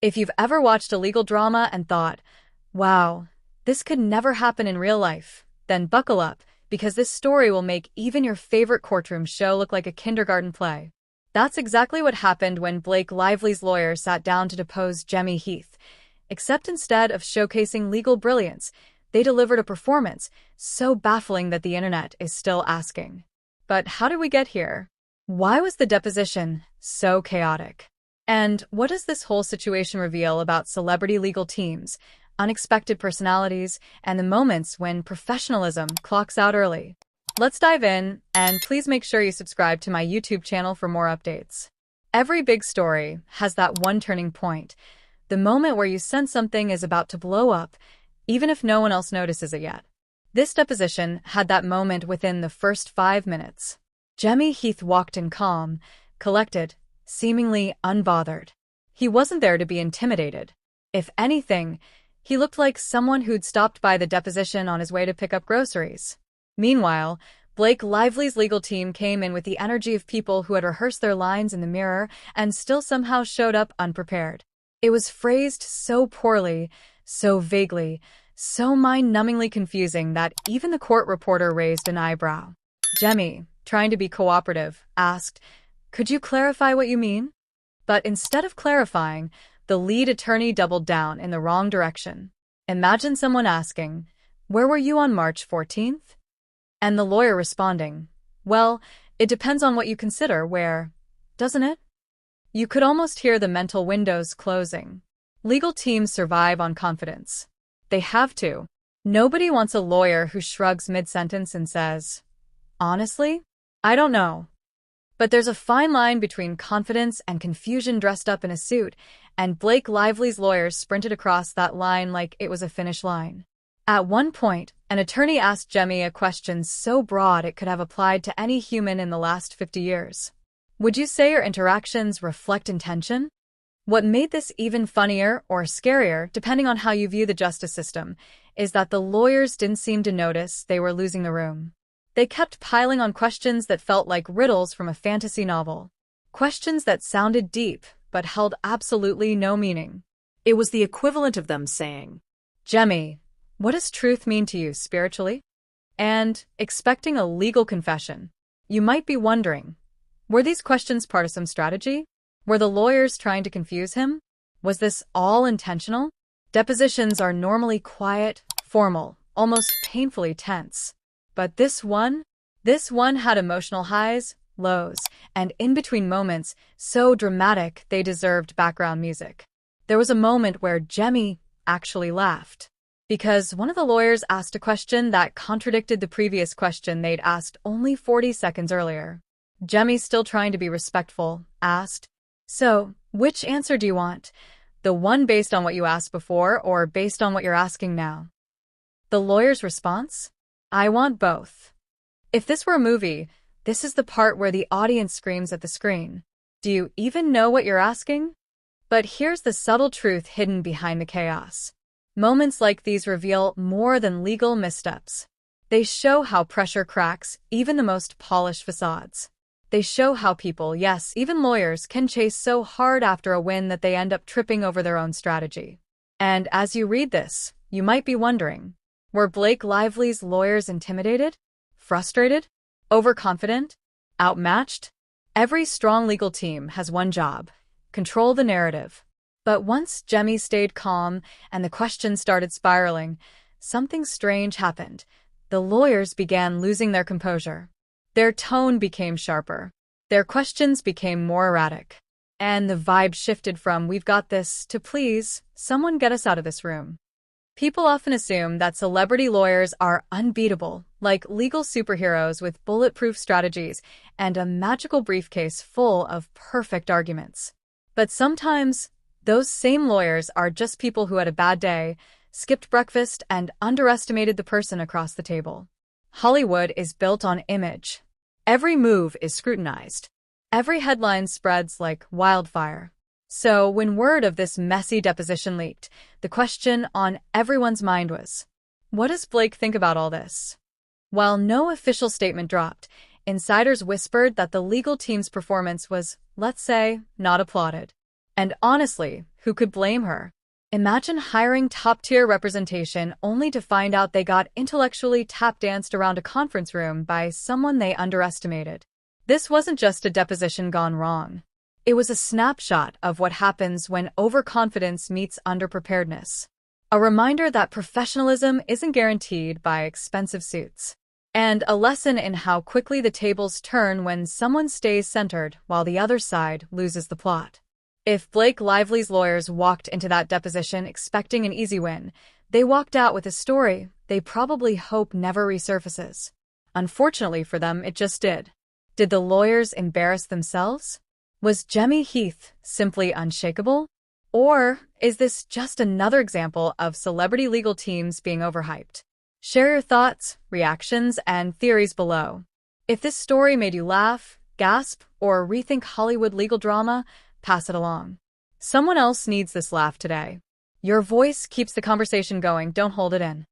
If you've ever watched a legal drama and thought, wow, this could never happen in real life, then buckle up, because this story will make even your favorite courtroom show look like a kindergarten play. That's exactly what happened when Blake Lively's lawyer sat down to depose Jemey Heath. Except instead of showcasing legal brilliance, they delivered a performance so baffling that the internet is still asking. But how did we get here? Why was the deposition so chaotic? And what does this whole situation reveal about celebrity legal teams, unexpected personalities, and the moments when professionalism clocks out early? Let's dive in, and please make sure you subscribe to my YouTube channel for more updates. Every big story has that one turning point, the moment where you sense something is about to blow up, even if no one else notices it yet. This deposition had that moment within the first 5 minutes. Jemey Heath walked in calm, collected, seemingly unbothered. He wasn't there to be intimidated. If anything, he looked like someone who'd stopped by the deposition on his way to pick up groceries. Meanwhile, Blake Lively's legal team came in with the energy of people who had rehearsed their lines in the mirror and still somehow showed up unprepared. It was phrased so poorly, so vaguely, so mind-numbingly confusing that even the court reporter raised an eyebrow. Jemey, trying to be cooperative, asked, "Could you clarify what you mean?" But instead of clarifying, the lead attorney doubled down in the wrong direction. Imagine someone asking, "Where were you on March 14th?" And the lawyer responding, "Well, it depends on what you consider where, doesn't it?" You could almost hear the mental windows closing. Legal teams survive on confidence. They have to. Nobody wants a lawyer who shrugs mid-sentence and says, "Honestly, I don't know." But there's a fine line between confidence and confusion dressed up in a suit, and Blake Lively's lawyers sprinted across that line like it was a finish line. At one point, an attorney asked Jemey a question so broad it could have applied to any human in the last 50 years. "Would you say your interactions reflect intention?" What made this even funnier or scarier, depending on how you view the justice system, is that the lawyers didn't seem to notice they were losing the room. They kept piling on questions that felt like riddles from a fantasy novel. Questions that sounded deep, but held absolutely no meaning. It was the equivalent of them saying, "Jemey, what does truth mean to you spiritually?" And expecting a legal confession. You might be wondering, were these questions part of some strategy? Were the lawyers trying to confuse him? Was this all intentional? Depositions are normally quiet, formal, almost painfully tense. But this one had emotional highs, lows, and in-between moments so dramatic they deserved background music. There was a moment where Jemey actually laughed, because one of the lawyers asked a question that contradicted the previous question they'd asked only 40 seconds earlier. Jemey, still trying to be respectful, asked, "So, which answer do you want? The one based on what you asked before or based on what you're asking now?" The lawyer's response? "I want both." If this were a movie, this is the part where the audience screams at the screen. Do you even know what you're asking? But here's the subtle truth hidden behind the chaos. Moments like these reveal more than legal missteps. They show how pressure cracks even the most polished facades. They show how people, yes, even lawyers, can chase so hard after a win that they end up tripping over their own strategy. And as you read this, you might be wondering, were Blake Lively's lawyers intimidated? Frustrated? Overconfident? Outmatched? Every strong legal team has one job: control the narrative. But once Jemey stayed calm and the questions started spiraling, something strange happened. The lawyers began losing their composure. Their tone became sharper. Their questions became more erratic. And the vibe shifted from "we've got this" to "please, someone get us out of this room." People often assume that celebrity lawyers are unbeatable, like legal superheroes with bulletproof strategies and a magical briefcase full of perfect arguments. But sometimes, those same lawyers are just people who had a bad day, skipped breakfast, and underestimated the person across the table. Hollywood is built on image. Every move is scrutinized. Every headline spreads like wildfire. So when word of this messy deposition leaked, the question on everyone's mind was, what does Blake think about all this? While no official statement dropped, insiders whispered that the legal team's performance was, let's say, not applauded. And honestly, Who could blame her? Imagine hiring top-tier representation only to find out they got intellectually tap-danced around a conference room by someone they underestimated. This wasn't just a deposition gone wrong. It was a snapshot of what happens when overconfidence meets underpreparedness. A reminder that professionalism isn't guaranteed by expensive suits. And a lesson in how quickly the tables turn when someone stays centered while the other side loses the plot. If Blake Lively's lawyers walked into that deposition expecting an easy win, they walked out with a story they probably hope never resurfaces. Unfortunately for them, it just did. Did the lawyers embarrass themselves? Was Jemey Heath simply unshakable? Or is this just another example of celebrity legal teams being overhyped? Share your thoughts, reactions, and theories below. If this story made you laugh, gasp, or rethink Hollywood legal drama, pass it along. Someone else needs this laugh today. Your voice keeps the conversation going, don't hold it in.